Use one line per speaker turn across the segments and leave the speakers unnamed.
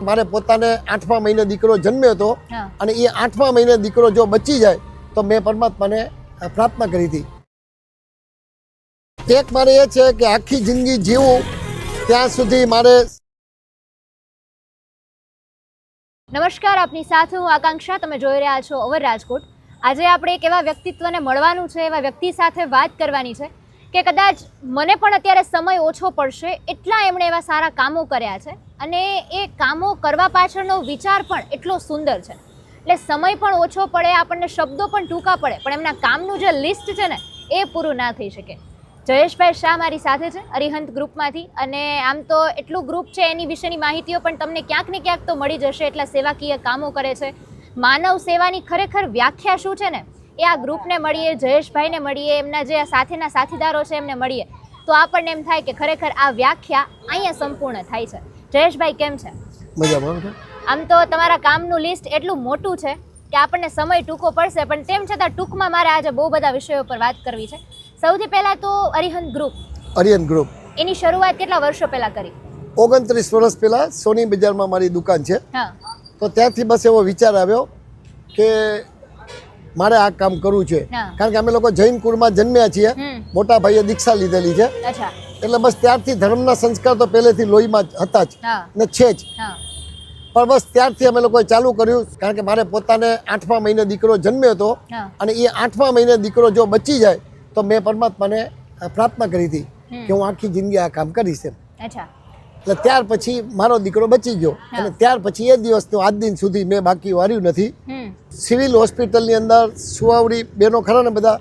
મારે પોતાને 8મા મહિને દીકરો જન્મ્યો હતો અને એ 8મા મહિને દીકરો જો બચી જાય તો મેં પરમાત્માને પ્રાર્થના કરી હતી. એક મારે એ છે કે આખી જિંદગી જીવું ત્યાં સુધી મારે.
નમસ્કાર, આપની સાથે હું આકાંક્ષા. તમે જોઈ રહ્યા છો અવર રાજકોટ. આજે આપણે એક એવા વ્યક્તિત્વને મળવાનું છે, એવા વ્યક્તિ સાથે વાત કરવાની છે કે કદાચ મને પણ અત્યારે સમય ઓછો પડશે એટલા એમણે એવા સારા કામો કર્યા છે અને એ કામો કરવા પાછળનો વિચાર પણ એટલો સુંદર છે. એટલે સમય પણ ઓછો પડે, આપણને શબ્દો પણ ટૂંકા પડે, પણ એમના કામનું જે લિસ્ટ છે ને એ પૂરું ના થઈ શકે. જયેશભાઈ શાહ મારી સાથે છે અરિહંત ગ્રુપમાંથી, અને આમ તો એટલું ગ્રુપ છે એની વિશેની માહિતીઓ પણ તમને ક્યાંક ને ક્યાંક તો મળી જશે. એટલા સેવાકીય કામો કરે છે. માનવ સેવાની ખરેખર વ્યાખ્યા શું છે ને એ આ ગ્રુપને મળીએ, જયેશભાઈને મળીએ, એમના જે સાથેના સાથીદારો છે એમને મળીએ તો આપણને એમ થાય કે ખરેખર આ વ્યાખ્યા અહીંયા સંપૂર્ણ થાય છે. જયેશભાઈ કેમ છે?
મજામાં.
આમ તો તમારા કામનું લિસ્ટ એટલું મોટું છે કે આપણને સમય ટૂંકો પડશે, પણ તેમ છતાં ટૂંકમાં મારે આજે બહુ બધા વિષયો પર વાત કરવી છે. સૌથી પહેલા તો અરિહંત ગ્રુપ એની શરૂઆત કેટલા વર્ષો પહેલા કરી?
29 વર્ષ પહેલા સોની બજારમાં મારી દુકાન છે. તો ત્યાંથી બસ એવો વિચાર આવ્યો કે મારે આ કામ કરવું છે. કારણ કે અમે લોકો જૈન કુળમાં જન્મ્યા છીએ, મોટા ભાઈએ દીક્ષા લીધેલી છે, એટલે બસ ત્યારથી ધર્મના સંસ્કાર તો પહેલેથી લોહીમાં હતા જ ને છે જ. પણ બસ ત્યારથી અમે લોકોએ ચાલુ કર્યું. કારણ કે મારે પોતાને 8મા મહિને દીકરો જન્મ્યો હતો અને એ 8મા મહિને દીકરો જો બચી જાય તો મેં પરમાત્માને પ્રાર્થના કરી હતી કે હું આખી જિંદગી આ કામ કરીશ એમ. એટલે ત્યાર પછી મારો દીકરો બચી ગયો અને ત્યાર પછી એ દિવસનો આજ દિન સુધી મેં બાકી વાર્યું નથી. સિવિલ હોસ્પિટલની અંદર સુવાવડી બેનો ખરા ને બધા,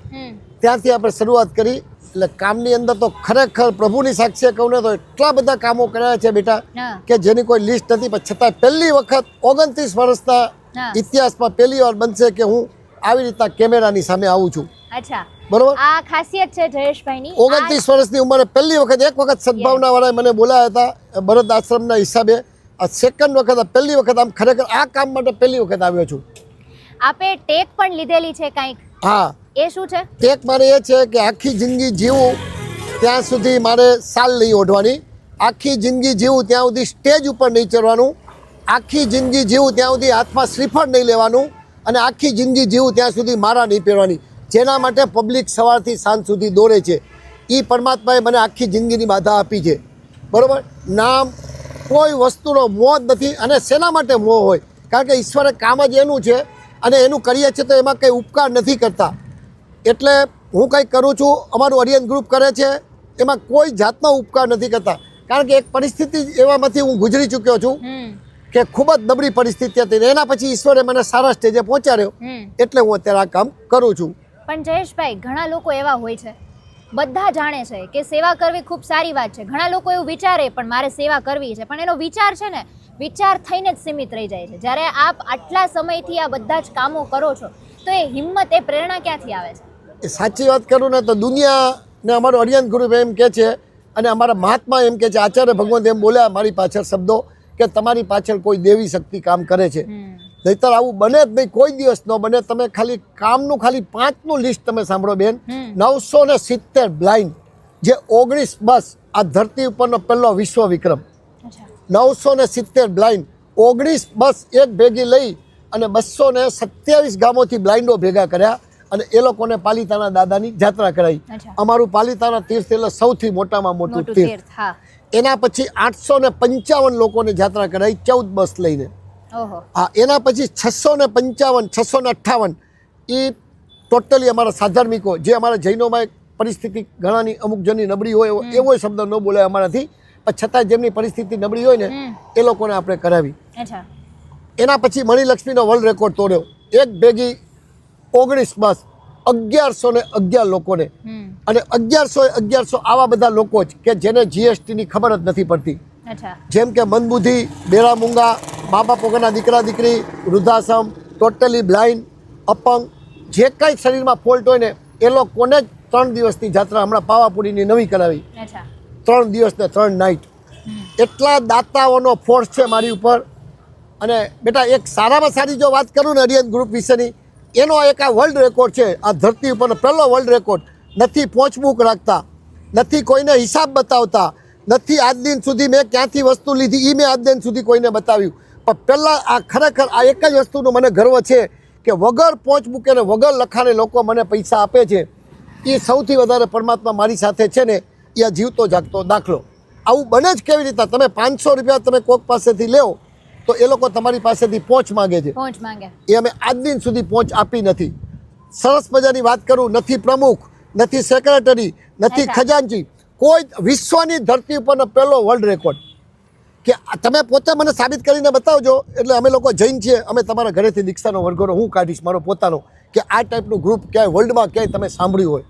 ત્યાંથી આપણે શરૂઆત કરી. એટલે કામની અંદર તો ખરેખર પ્રભુની સાક્ષીએ કહું ને તો એટલા બધા કામો કર્યા છે બેટા કે જેની કોઈ લિસ્ટ નથી. પણ છતાં પહેલી વખત 29 વર્ષના ઇતિહાસમાં પહેલી વાર બનશે કે હું આવી રીતના કેમેરાની સામે આવું છું. બરોબર,
આ ખાસિયત છે જયેશભાઈની.
29 વર્ષની ઉંમરે પહેલી વખત, એક વખત સદભાવના વાળાએ મને બોલાયા હતા ભરત આશ્રમના હિસાબે. આ સેકન્ડ વખત, પહેલી વખત આમ ખરેખર આ કામ માટે પહેલી વખત આવ્યો છું.
આપે ટેક પણ લીધેલી છે કાંઈક?
હા.
એ શું છે?
ટેક મારે એ છે કે આખી જિંદગી જીવું ત્યાં સુધી મારે સાલ નહીં ઓઢવાની, આખી જિંદગી જીવું ત્યાં સુધી સ્ટેજ ઉપર નહીં ચડવાનું, આખી જિંદગી જીવું ત્યાં સુધી હાથમાં શ્રીફળ નહીં લેવાનું અને આખી જિંદગી જીવું ત્યાં સુધી મારા નહીં પહેરવાની. જેના માટે પબ્લિક સવારથી સાંજ સુધી દોડે છે, એ પરમાત્માએ મને આખી જિંદગીની બાધા આપી છે. બરાબર, નામ કોઈ વસ્તુનો મોહ જ નથી. અને શેના માટે મોહ હોય? કારણ કે ઈશ્વરે કામ જ એનું છે અને એનું કરીએ છીએ તો એમાં કંઈ ઉપકાર નથી કરતા. એટલે હું કંઈ કરું છું, અમારું અરિહંત ગ્રુપ કરે છે, એમાં કોઈ જાતનો ઉપકાર નથી કરતા. કારણ કે એક પરિસ્થિતિ એવામાંથી હું ગુજરી ચૂક્યો છું કે ખૂબ જ નબળી પરિસ્થિતિ હતી. એના પછી ઈશ્વરે મને સારા સ્ટેજે પહોંચાડ્યો, એટલે હું અત્યારે આ કામ કરું છું.
પણ જયેશભાઈ, ઘણા લોકો એવા હોય છે, બધા જાણે છે કે સેવા કરવી ખૂબ સારી વાત છે. ઘણા લોકો એવું વિચારે પણ મારે સેવા કરવી છે, પણ એનો વિચાર છે ને વિચાર થઈને જ સીમિત રહી જાય છે. જ્યારે આપ આટલા સમયથી આ બધા જ કામો કરો છો તો એ હિંમત, એ પ્રેરણા ક્યાંથી આવે છે?
એ સાચી વાત કરું ને તો દુનિયાને અમારો અરિહંત ગ્રુપ એમ કહે છે અને અમારા મહાત્મા એમ કહે છે, આચાર્ય ભગવંત એમ બોલ્યા મારી પાછળ શબ્દો કે તમારી પાછળ કોઈ દેવી શક્તિ કામ કરે છે. નહીતર આવું બને જ નહીં, કોઈ દિવસ ન બને. તમે ખાલી કામનું ખાલી 5નું લિસ્ટ તમે સાંભળો બેન. 970 બ્લાઇન્ડ, જે 19 બસ આ ધરતી ઉપરનો પહેલો વિશ્વ વિક્રમ. 970 બ્લાઇન્ડ, 19 બસ એક ભેગી લઈ અને 227 ગામોથી બ્લાઇન્ડો ભેગા કર્યા અને એ લોકોને પાલિતાના દાદાની જાત્રા કરાવી. અમારું પાલિતાના તીર્થ એટલે સૌથી મોટામાં મોટું તીર્થ. એના પછી 855 લોકોને જાત્રા કરાવી 14 બસ લઈને. હા, એના પછી 655, 658 એ ટોટલી અમારા સાધર્મિકો, જે અમારા જૈનોમાં એક પરિસ્થિતિ ઘણાની અમુક જણની નબળી હોય એવો શબ્દ ન બોલાય અમારાથી, પણ છતાં જેમની પરિસ્થિતિ નબળી હોય ને એ લોકોને આપણે કરાવી. એના પછી મણિલક્ષ્મીનો વર્લ્ડ રેકોર્ડ તોડ્યો, એક ભેગી 19 બસ 1111 લોકોને. અને 1100 આવા બધા લોકો જ કે જેને જીએસટીની ખબર જ નથી પડતી. જેમ કે મંદબુદ્ધિ, બેરા મૂંગા, મા બાપ વગરના દીકરા દીકરી, વૃદ્ધાશ્રમ, ટોટલી બ્લાઇન્ડ, અપંગ, જે કાંઈ શરીરમાં ફોલ્ટ હોય ને એ લોકોને જ 3 દિવસની જાત્રા હમણાં પાવાપુરીની નવી કરાવી. 3 દિવસ ને 3 નાઇટ. એટલા દાતાઓનો ફોર્સ છે મારી ઉપર. અને બેટા એક સારામાં સારી જો વાત કરું ને અરિહંત ગ્રુપ વિશેની, એનો એક આ વર્લ્ડ રેકોર્ડ છે. આ ધરતી ઉપરનો પહેલો વર્લ્ડ રેકોર્ડ. નથી પહોંચબુક રાખતા, નથી કોઈને હિસાબ બતાવતા, નથી આજ દિન સુધી મેં ક્યાંથી વસ્તુ લીધી એ મેં આજ દિન સુધી કોઈને બતાવ્યું. પણ પહેલાં આ ખરેખર આ એક જ વસ્તુનો મને ગર્વ છે કે વગર પહોંચ મૂકે ને વગર લખાણે લોકો મને પૈસા આપે છે. એ સૌથી વધારે પરમાત્મા મારી સાથે છે ને એ આ જીવતો જાગતો દાખલો. આવું બને જ કેવી રીતે? તમે 500 રૂપિયા તમે કોઈક પાસેથી લેવો તો એ લોકો તમારી પાસેથી પહોંચ માગે છે.
પહોંચ માંગે
એ અમે આજ દિન સુધી પહોંચ આપી નથી. સરસ મજાની વાત કરું, નથી પ્રમુખ, નથી સેક્રેટરી, નથી ખજાનચી, કોઈ વિશ્વની ધરતી ઉપરનો પહેલો વર્લ્ડ રેકોર્ડ કે તમે પોતે મને સાબિત કરીને બતાવજો. એટલે અમે લોકો જૈન છીએ, અમે તમારા ઘરેથી દીક્ષાનો વરઘોડો હું કાઢીશ મારો પોતાનો, કે આ ટાઈપનું ગ્રુપ ક્યાંય વર્લ્ડમાં ક્યાંય તમે સાંભળ્યું હોય.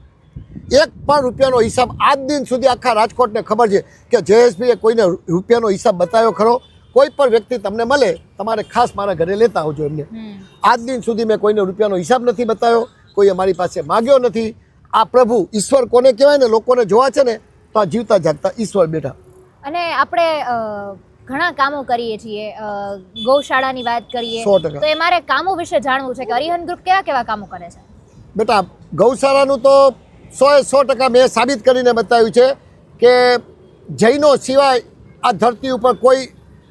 એક પણ રૂપિયાનો હિસાબ આજ દિન સુધી આખા રાજકોટને ખબર છે કે જયેશભાઈએ કોઈને રૂપિયાનો હિસાબ બતાવ્યો ખરો? કોઈ પણ વ્યક્તિ તમને મળે તમારે ખાસ મારા ઘરે લેતા આવજો એમને. આજ દિન સુધી મેં કોઈને રૂપિયાનો હિસાબ નથી બતાવ્યો, કોઈએ મારી પાસે માગ્યો નથી. આ પ્રભુ ઈશ્વર કોને કહેવાય ને, લોકોને જોવા છે ને તો આ જીવતા જાગતા ઈશ્વર બેઠા.
અને આપણે ઘણા કામો કરીએ છીએ, ગૌશાળાની વાત કરીએ
100%.
તો એ મારે કામો વિશે જાણવું છે કે અરિહંત ગ્રુપ કેવા કેવા કામો કરે છે?
બેટા ગૌશાળાનું તો 100% મેં સાબિત કરીને બતાવ્યું છે કે જૈનો સિવાય આ ધરતી ઉપર કોઈ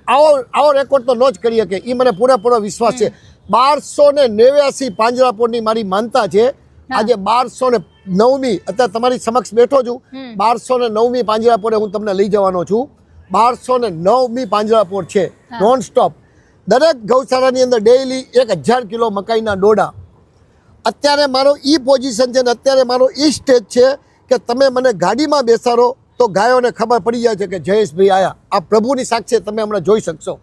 આવો રેકોર્ડ તો ન જ કરી શકે. એ મને પૂરેપૂરો વિશ્વાસ છે. 1289 પાંજરાપોળની મારી માનતા છે. આજે 1209મી અત્યારે તમારી સમક્ષ બેઠો છું. 1209મી પાંજરાપોળે હું તમને લઈ જવાનો છું. 1209મી પાંજરાપોળ છે નોન સ્ટોપ. દરેક ગૌશાળાની અંદર ડેઈલી 1000 કિલો મકાઈના ડોડા. અત્યારે મારો ઈ પોઝિશન છે ને અત્યારે મારો ઈ સ્ટેજ છે કે તમે મને ગાડીમાં બેસાડો તો ગાયોને ખબર પડી જાય છે કે જયેશભાઈ આયા. આ પ્રભુની સાક્ષી તમે હમણાં જોઈ શકશો.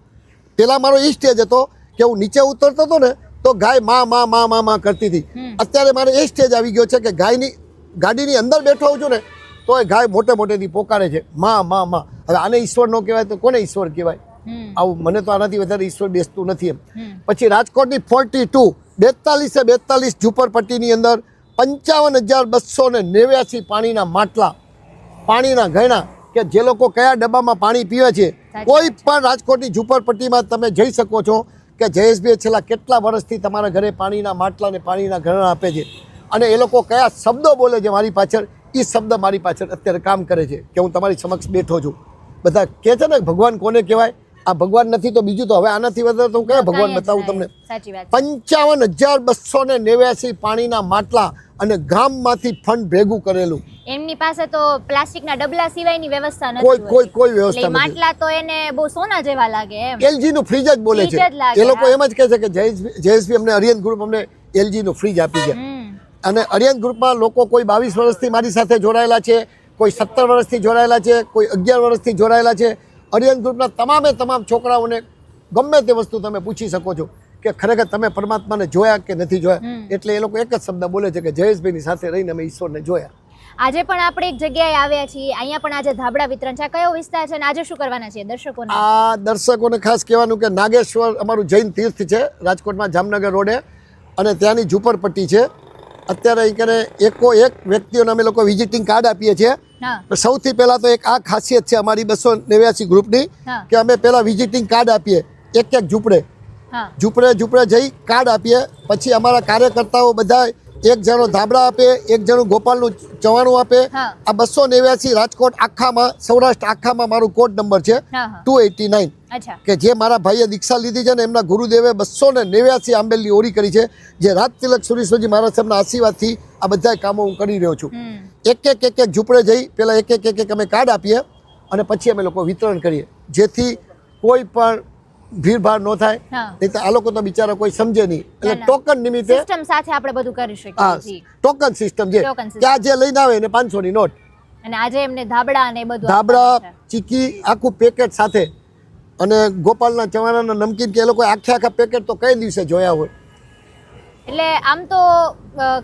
પહેલાં મારો ઈ સ્ટેજ હતો કે હું નીચે ઉતરતો હતો ને તો ગાય માં કરતી હતી. અત્યારે મારે એ સ્ટેજ આવી ગયો છે કે ગાયની ગાડીની અંદર બેઠો હોઉં છું ને તો એ ગાય મોટેથી પોકારે છે માં. હવે આને ઈશ્વર ન કહેવાય તો કોને ઈશ્વર કહેવાય? આવું મને તો આનાથી વધારે ઈશ્વર બેસતું નથી એમ. પછી રાજકોટની 42 ઝુંપડપટ્ટીની અંદર 55,289 પાણીના માટલા, પાણીના ગયણા કે જે લોકો કયા ડબ્બામાં પાણી પીવે છે. કોઈ પણ રાજકોટની ઝુંપડપટ્ટીમાં તમે જઈ શકો છો કે જયેશભાઈ છેલ્લા કેટલા વર્ષથી તમારા ઘરે પાણીના માટલા ને પાણીના ગરણા આપે છે. અને એ લોકો કયા શબ્દો બોલે છે મારી પાછળ, એ શબ્દ મારી પાછળ અત્યારે કામ કરે છે કે હું તમારી સમક્ષ બેઠો છું. બધા કહે છે ને ભગવાન કોને કહેવાય? આ ભગવાન નથી તો બીજું તો હવે આનાથી વધારે તો હું કયા ભગવાન બતાવું તમને? 55,289 પાણીના માટલા અને ગામમાંથી ફંડ ભેગું કરેલું.
એમની પાસે તો પ્લાસ્ટિકના ડબલા સિવાયની વ્યવસ્થા નથી.
કોઈ વ્યવસ્થા નથી.
માટલા તો એને બહુ સોના જેવા લાગે એમ.
એલજી નું ફ્રીજ જ બોલે છે. એ લોકો એમ જ કહે છે કે જયેશભાઈ અમને અરિહંત ગ્રુપ અમને એલજી નું ફ્રીજ આપી છે. અને અરિહંત ગ્રુપમાં લોકો કોઈ 22 વર્ષથી મારી સાથે જોડાયેલા છે, કોઈ 17 વર્ષથી જોડાયેલા છે, કોઈ 11 વર્ષથી જોડાયેલા છે. અરિહંત ગ્રુપના તમામ છોકરાઓને ગમે તે વસ્તુ તમે પૂછી શકો છો કે ખરેખર તમે પરમાત્માને જોયા કે નથી જોયા. એટલે એ લોકો એક જ શબ્દ બોલે છે કે જયેશભાઈની સાથે રહીને અમે ઈશ્વરને જોયા.
આજે પણ આપણે એક જગ્યાએ આવ્યા છીએ, અહીંયા પણ આજે ધાબળા વિતરણ છે. કયો વિસ્તાર છે અને આજે શું કરવાના છે દર્શકોને?
આ દર્શકોને ખાસ કહેવાનું કે નાગેશ્વર અમારું જૈન તીર્થ છે રાજકોટમાં જામનગર રોડે, અને ત્યાંની ઝુંપડપટ્ટી છે. અત્યારે અહીં એક વ્યક્તિઓને અમે લોકો વિઝિટિંગ કાર્ડ આપીએ છીએ. સૌથી પહેલા તો એક આ ખાસિયત છે અમારી 289 ગ્રુપની કે અમે પહેલા વિઝિટિંગ કાર્ડ આપીએ એક ઝૂંપડે જઈ કાર્ડ આપીએ. પછી અમારા કાર્યકર્તાઓ બધા એક જણો ધાબળા આપે, એક જણું ગોપાલનું ચવાણું આપે. આ 289 રાજકોટ આખામાં, સૌરાષ્ટ્ર આખામાં મારું કોડ નંબર છે 289. કે જે મારા ભાઈએ દીક્ષા લીધી છે ને એમના ગુરુદેવે 289 આંબેલની ઓરી કરી છે, જે રાજ તિલક સુરેશ્વરજી મહારાજ સાહેબના આશીર્વાદથી આ બધા કામો હું કરી રહ્યો છું. એક ઝૂંપડે જઈ પહેલાં એક અમે કાર્ડ આપીએ અને પછી અમે લોકો વિતરણ કરીએ, જેથી કોઈ પણ ભીડભાડ ન થાય. નહીં તો આ લોકો તો બિચારા કોઈ સમજે નહીં. એટલે ટોકન નિમિત્તે
સિસ્ટમ સાથે આપણે બધું કરી શકીએ.
ટોકન સિસ્ટમ છે કે આ જે લઈને આવે એને 500ની નોટ,
અને આજે એમને ધાબળા અને બધું
ધાબળા ચીકી આખું પેકેટ સાથે, અને ગોપાલના ચવાણાના નમકીન કે એ લોકો આખા પેકેટ તો કઈ દિવસે જોયા હોય.
એટલે આમ તો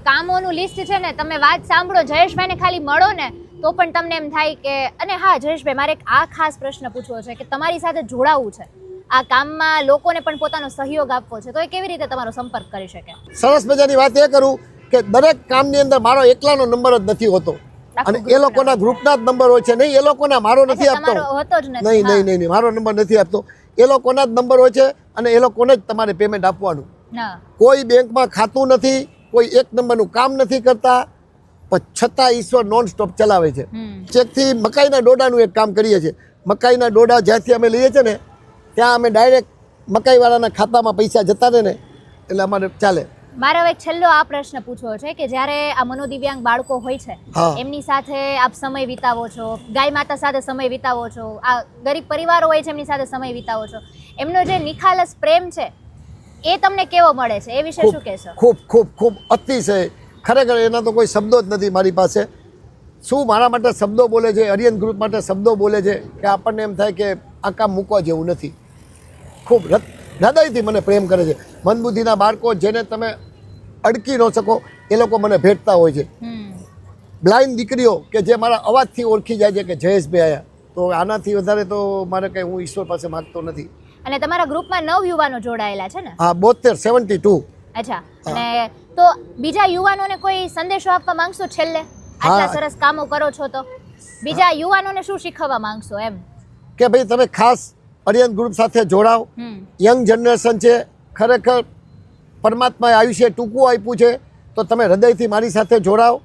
કામોનું લિસ્ટ છે ને, તમે વાત સાંભળો, જયેશભાઈને ખાલી મળો ને તો પણ તમને એમ થાય કે, અને હા જયેશભાઈ મારે એક આ ખાસ પ્રશ્ન પૂછવો છે કે તમારી સાથે જોડાવું છે, આ કામમાં લોકોને પણ પોતાનો સહયોગ આપવો છે, તો એ કેવી રીતે તમારો સંપર્ક કરી શકે?
સરસ મજાની વાત એ કરું કે દરેક કામની અંદર મારો એકલાનો નંબર જ નથી હોતો, અને એ લોકોના ગ્રુપના જ નંબર હોય છે. નહીં, એ લોકોના મારો નથી આપતો. નહીં, મારો નંબર નથી આપતો. એ લોકોના જ નંબર હોય છે, અને એ લોકોને જ તમારે પેમેન્ટ આપવાનું. કોઈ બેંકમાં ખાતું નથી, કોઈ એક નંબરનું કામ નથી કરતા, પણ છતાં ઈશ્વર નોન સ્ટોપ ચલાવે છે. ચેકથી મકાઈના ડોડાનું એક કામ કરીએ છીએ. મકાઈના ડોડા જ્યાંથી અમે લઈએ છીએ ને ત્યાં અમે ડાયરેક્ટ મકાઈવાળાના ખાતામાં પૈસા જતા રહે ને એટલે અમારે ચાલે.
મારો એક છેલ્લો આ પ્રશ્ન પૂછવો છે કે જ્યારે આ મનોદિવ્યાંગ બાળકો હોય છે
હા.
એમની સાથે આપ સમય વિતાવો છો, ગાય માતા સાથે સમય વિતાવો છો, આ ગરીબ પરિવારો હોય છે એમની સાથે સમય વિતાવો છો, એમનો જે નિખાલસ પ્રેમ છે એ તમને કેવો મળે છે, એ વિશે શું કહેશો?
ખૂબ ખૂબ ખૂબ અતિશય, ખરેખર એના તો કોઈ શબ્દો જ નથી મારી પાસે. શું મારા માટે શબ્દો બોલે છે, આર્યન ગ્રુપ માટે શબ્દો બોલે છે કે આપણને એમ થાય કે આ કામ મૂકવા જેવું નથી. ખૂબ હૃદયથી મને પ્રેમ કરે છે. મંદબુદ્ધિના બાળકો જેને તમે અડકી ન શકો એ લોકો મને ભેટતા હોય છે. બ્લાઇન્ડ દીકરીઓ કે જે મારા અવાજથી ઓળખી જાય છે કે જયેશભાઈ આવ્યા, તો આનાથી વધારે તો મારે કંઈ હું ઈશ્વર પાસે માગતો નથી.
અને તમારા ગ્રુપમાં 9 યુવાનો જોડાયેલા છે ને?
હા, 72.
અચ્છા, અને તો બીજા યુવાનોને કોઈ સંદેશો આપવા માંગશો છેલ્લે? આટલા સરસ કામો કરો છો તો બીજા યુવાનોને શું શીખવવા માંગશો એમ?
કે ભાઈ તમે ખાસ આર્યન ગ્રુપ સાથે જોડાઓ. યંગ જનરેશન છે, ખરેખર પરમાત્માએ આયુષ્ય ટૂંકું આપ્યું છે, તો તમે હૃદયથી મારી સાથે જોડાઓ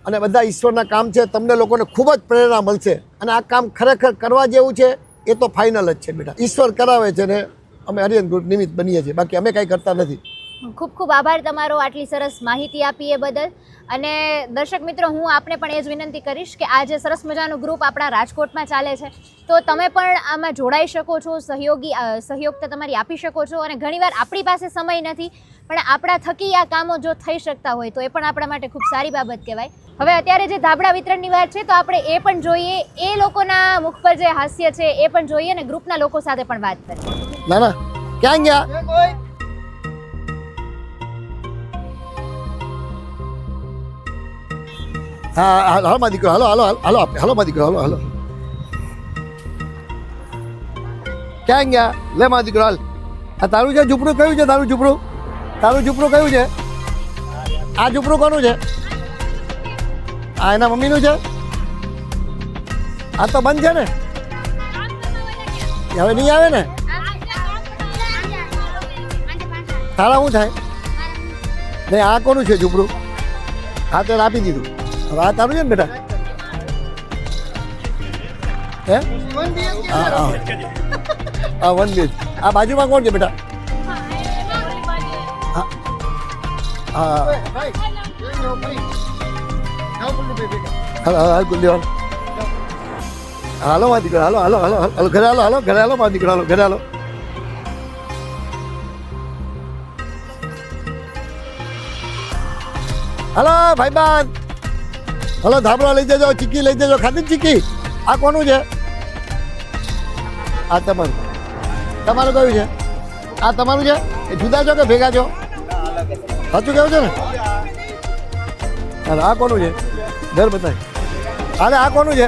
અને બધા ઈશ્વરના કામ છે, તમને લોકોને ખૂબ જ પ્રેરણા મળશે. અને આ કામ ખરેખર કરવા જેવું છે, એ તો ફાઇનલ જ છે બેટા. ઈશ્વર કરાવે છે ને અમે આર્યન ગ્રુપ નિમિત્ત બનીએ છીએ, બાકી અમે કાંઈ કરતા નથી.
ખૂબ ખૂબ આભાર તમારો આટલી સરસ માહિતી આપી એ બદલ. અને દર્શક મિત્રો, હું આપને પણ એ જ વિનંતી કરીશ કે આ જે સરસ મજાનું ગ્રુપ આપણા રાજકોટમાં ચાલે છે, તો તમે પણ આમાં જોડાઈ શકો છો, સહયોગતા તમારી આપી શકો છો. અને ઘણીવાર આપણી પાસે સમય નથી, પણ આપણા થકી આ કામો જો થઈ શકતા હોય તો એ પણ આપણા માટે ખૂબ સારી બાબત કહેવાય. હવે અત્યારે જે ધાબળા વિતરણની વાત છે, તો આપણે એ પણ જોઈએ, એ લોકોના મુખ પર જે હાસ્ય છે એ પણ જોઈએ અને ગ્રુપના લોકો સાથે પણ વાત કરીએ.
ના ના, ક્યાં ગયા? હા, હાલો માં દીકરો, હાલો હાલો હાલો હાલો માં દીકરો, હાલો હાલો. ક્યાં ગયા? લે માં દીકરો હાલ. આ તારું છે ઝૂંપડું? કયું છે તારું ઝૂંપડું? તારું ઝૂંપડું કયું છે? આ ઝૂંપડું કોનું છે? આ એના મમ્મીનું છે? આ તો બંધ છે ને, હવે નહીં આવે ને? તારા શું થાય? નહીં, આ કોનું છે ઝૂંપડું? હા, તેને આપી દીધું. હવે આ તારું છે ને બેટા? હે? હા હા હા, 1 BHK. આ બાજુમાં કોણ છે બેટા? હા હા, હાલો હાલો ગુલ્લી, હાલો માં દીકરો, હાલો હાલો હાલો હાલો ઘરે હાલો, હાલો ઘરે હાલો માં દીકરો, હાલો ઘરે હાલો. હાલો ભાઈબાન, હાલો ધાબળો લઈ જજો, ચીકી લઈ જજો. ખાધી ચીકી? આ કોનું છે? આ તમારું. તમારું કયું છે? આ તમારું છે? એ જુદા છો કે ભેગા છો? સાચું કેવું છે ને? હાલો, આ કોનું છે? ઘર બતાય. હાલે, આ કોનું છે?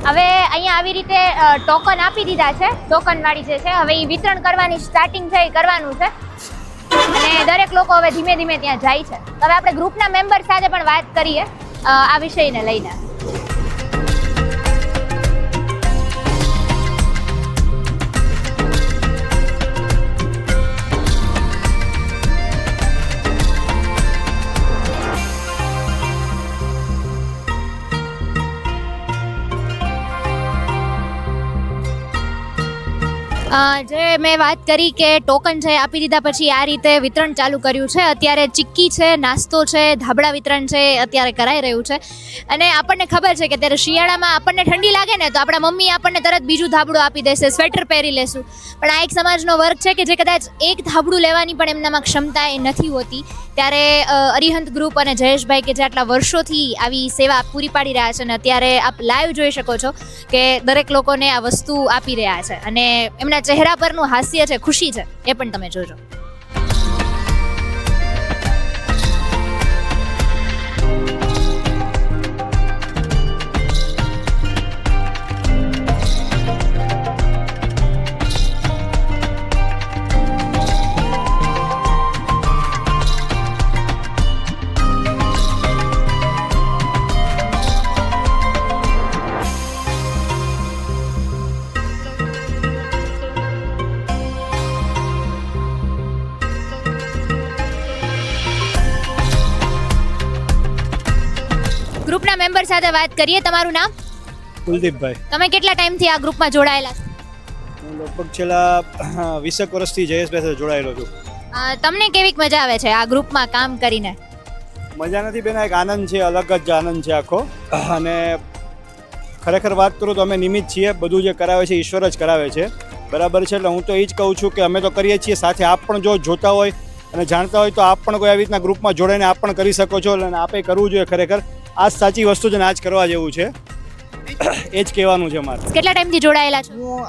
હવે અહીંયા આવી રીતે ટોકન આપી દીધા છે, ટોકન વાળી જે છે, હવે એ વિતરણ કરવાની સ્ટાર્ટિંગ છે એ કરવાનું છે. અને દરેક લોકો હવે ધીમે ધીમે ત્યાં જાય છે. હવે આપણે ગ્રુપના મેમ્બર સાથે પણ વાત કરીએ આ વિષયને લઈને. જે મેં વાત કરી કે ટોકન છે આપી દીધા પછી આ રીતે વિતરણ ચાલુ કર્યું છે. અત્યારે ચીક્કી છે, નાસ્તો છે, ધાબળા વિતરણ છે અત્યારે કરાઈ રહ્યું છે. અને આપણને ખબર છે કે અત્યારે શિયાળામાં આપણને ઠંડી લાગે ને તો આપણા મમ્મી આપણને તરત બીજું ધાબળું આપી દેશે, સ્વેટર પહેરી લેશું. પણ આ એક સમાજનો વર્ગ છે કે જે કદાચ એક ધાબળું લેવાની પણ એમનામાં ક્ષમતા એ નથી હોતી. ત્યારે અરિહંત ગ્રુપ અને જયેશભાઈ કે જે આટલા વર્ષોથી આવી સેવા પૂરી પાડી રહ્યા છે, અને અત્યારે આપ લાઈવ જોઈ શકો છો કે દરેક લોકોને આ વસ્તુ આપી રહ્યા છે. અને એમના ચહેરા પરનું હાસ્ય છે, ખુશી છે, એ પણ તમે જોજો. ગ્રુપના મેમ્બર સાથે વાત કરીએ. તમારું નામ?
કુલદીપભાઈ.
તમે કેટલા ટાઈમથી આ ગ્રુપમાં જોડાયેલા છો?
હું લગભગ છેલ્લા 20 વર્ષથી જયેશભાઈ સાથે જોડાયેલો છું.
તમને કેવીક મજા આવે છે આ ગ્રુપમાં કામ કરીને?
મજા નથી બેન, એક આનંદ છે, અલગ જ આનંદ છે આખો. અને ખરેખર વાત કરું તો અમે નિમિત્ત છીએ, બધું જે કરાવે છે ઈશ્વર જ કરાવે છે, બરાબર છે. એટલે હું તો એ જ કહું છું કે અમે તો કરીએ છીએ, સાથે આપ પણ જો જોતા હોય અને જાણતા હોય તો આપ પણ કોઈ આવી રીતના ગ્રુપમાં જોડાઈને આપ પણ કરી શકો છો. અને આપે કરવું જોઈએ. ખરેખર આ જ સાચી વસ્તુ છે ને આ જ કરવા જેવું છે, એ જ કહેવાનું છે મારે.
કેટલા ટાઈમથી જોડાયેલા છો?
હું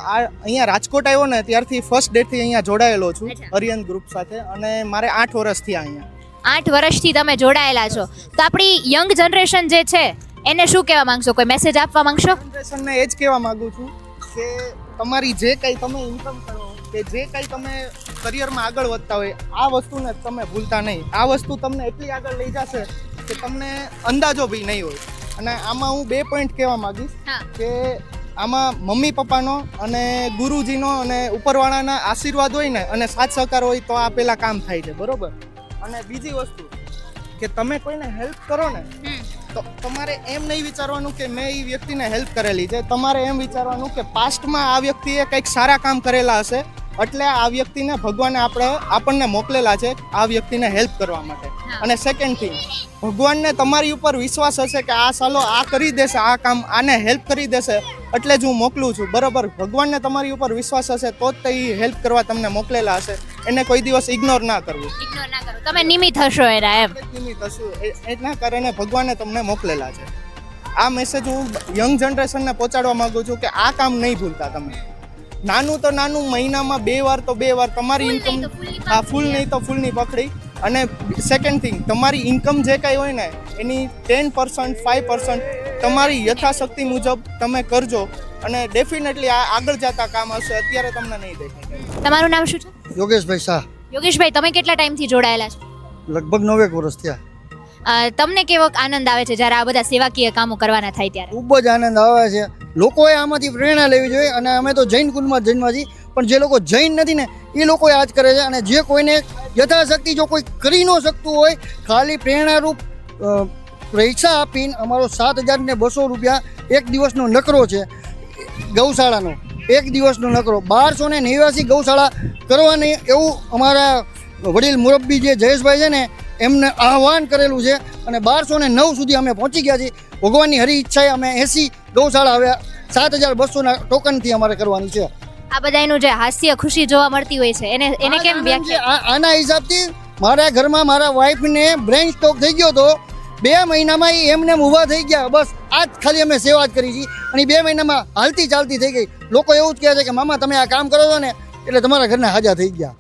અહીંયા રાજકોટ આવ્યો ને ત્યારથી ફર્સ્ટ ડેથી અહીંયા જોડાયેલો છું
અચ્છા.
અરિયન ગ્રુપ સાથે, અને મારે 8 વર્ષ થયા અહીંયા.
8 વર્ષથી તમે જોડાયેલા છો, તો આપણી યંગ જનરેશન જે છે એને શું કહેવા માંગશો? કોઈ મેસેજ આપવા માંગશો?
જનરેશનને એ જ કહેવા માંગુ છું કે તમારી જે કંઈ તમે ઇન્કમ કરો કે જે કંઈ તમે કરિયરમાં આગળ વધતા હોય, આ વસ્તુને તમે ભૂલતા નહીં. આ વસ્તુ તમને એટલી આગળ લઈ જશે કે તમને અંદાજો બી નહીં હોય. અને આમાં હું 2 પોઈન્ટ કહેવા માંગીશ
હા.
કે આમાં મમ્મી પપ્પાનો અને ગુરુજીનો અને ઉપરવાળાના આશીર્વાદ હોય ને અને સાથ સહકાર હોય તો આ પેલા કામ થાય છે, બરોબર. અને બીજી વસ્તુ કે તમે કોઈને હેલ્પ કરો ને તો તમારે એમ નહીં વિચારવાનું કે મેં એ વ્યક્તિને હેલ્પ કરેલી છે. તમારે એમ વિચારવાનું કે પાસ્ટમાં આ વ્યક્તિએ કંઈક સારા કામ કરેલા હશે, એટલે આ વ્યક્તિને ભગવાને આપણને મોકલેલા છે આ વ્યક્તિને હેલ્પ કરવા માટે. અને સેકન્ડ થિંગ, ભગવાનને તમારી ઉપર વિશ્વાસ હશે કે આ સાલો આ કરી દેશે, આ કામ આને હેલ્પ કરી દેશે, એટલે જ હું મોકલું છું, બરોબર. ભગવાનને તમારી ઉપર વિશ્વાસ હશે તો જ તે હેલ્પ કરવા તમને મોકલેલા હશે. એને કોઈ દિવસ ઇગ્નોર ના કરવું.
ઇગ્નોર ના કરો, તમે નિમિત્ત હશો એના એમ.
નિમિત્ત હશું, એના કારણે ભગવાને તમને મોકલેલા છે. આ મેસેજ હું યંગ જનરેશનને પહોંચાડવા માંગુ છું કે આ કામ નહીં ભૂલતા તમે. નાનું તો નાનું, મહિનામાં 2 વાર તો 2 વાર તમારી ઇન્કમ, હા, ફૂલ નહીં તો ફૂલની પકડી. અને સેકન્ડ થિંગ, તમારી ઇન્કમ જે કાંઈ હોય ને એની 10% 5% તમારી યથાશક્તિ મુજબ તમે કરજો, અને ડેફિનેટલી આ આગળ જતા કામ હશે. અત્યારે તમને નહીં દેખાય.
તમારું નામ શું છે?
યોગેશભાઈ શાહ.
યોગેશભાઈ, તમે કેટલા ટાઈમથી જોડાયેલા છો?
લગભગ 9 વર્ષ થયા.
તમને કેવો આનંદ આવે છે જ્યારે આ બધા સેવાકીય કામો કરવાના થાય ત્યારે?
ખૂબ જ આનંદ આવે છે. લોકોએ આમાંથી પ્રેરણા લેવી જોઈએ. અને અમે તો જૈન કુલમાં જન્મા છીએ, પણ જે લોકો જૈન નથી ને એ લોકોએ આ જ કરે છે. અને જે કોઈને યથાશક્તિ જો કોઈ કરી ન શકતું હોય, ખાલી પ્રેરણારૂપ પૈસા આપીને અમારો 7,200 રૂપિયા એક દિવસનો નકરો છે ગૌશાળાનો. એક દિવસનો નકરો 1289 ગૌશાળા કરવાની એવું અમારા વડીલ મુરબ્બી જે જયેશભાઈ છે ને એમને આહવાન કરેલું છે. અને 1209 સુધી અમે પહોંચી ગયા છીએ. ભગવાનની હરી ઈચ્છાએ અમે 80 ગૌશાળા હવે 7,200ના ટોકનથી અમારે કરવાની છે.
આ બધાનું જે હાસ્ય ખુશી જોવા મળતી હોય છે એને કેમ વ્યાખ્યા?
આના હિસાબથી મારા ઘરમાં મારા વાઈફને બ્રેન સ્ટ્રોક થઈ ગયો હતો. 2 મહિનામાં એ એમને ઊભા થઈ ગયા. બસ આ જ ખાલી અમે સેવા જ કરી છે, અને 2 મહિનામાં હાલતી ચાલતી થઈ ગઈ. લોકો એવું જ કહે છે કે મામા તમે આ કામ કરો છો ને એટલે તમારા ઘરના હાજા થઈ ગયા.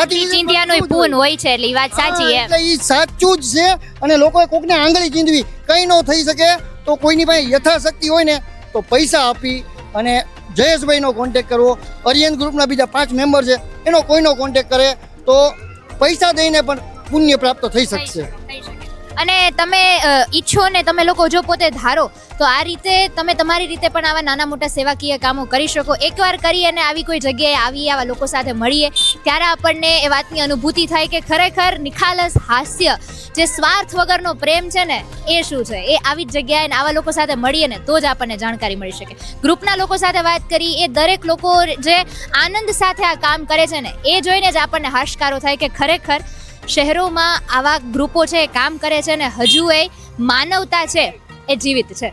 ચિંધ્યાનું પૂન હોય છે એટલે એ વાત સાચી એમ.
એટલે એ સાચું જ છે. અને લોકોએ કોકને આંગળી ચીંધવી કંઈ ન થઈ શકે તો કોઈની પાસે યથાશક્તિ હોય ને તો પૈસા આપી અને જયેશભાઈનો કોન્ટેક્ટ કરવો. અરિયન ગ્રુપના બીજા 5 મેમ્બર છે, એનો કોઈનો કોન્ટેક્ટ કરે તો પૈસા દઈને પણ પુણ્ય પ્રાપ્ત થઈ શકશે.
અને તમે ઈચ્છો ને તમે લોકો જો પોતે ધારો તો આ રીતે તમે તમારી રીતે પણ આવા નાના મોટા સેવાકીય કામો કરી શકો. એકવાર કરી અને આવી કોઈ જગ્યાએ આવી આવા લોકો સાથે મળીએ ત્યારે આપણને એ વાતની અનુભૂતિ થાય કે ખરેખર નિખાલસ હાસ્ય, જે સ્વાર્થ વગરનો પ્રેમ છે ને એ શું છે. એ આવી જ જગ્યાએ ને આવા લોકો સાથે મળીએ ને તો જ આપણને જાણકારી મળી શકે. ગ્રુપના લોકો સાથે વાત કરી, એ દરેક લોકો જે આનંદ સાથે આ કામ કરે છે ને એ જોઈને જ આપણને હાશકારો થાય કે ખરેખર શહેરોમાં આવા ગ્રુપો છે કામ કરે છે ને હજુ એ માનવતા છે એ જીવિત છે.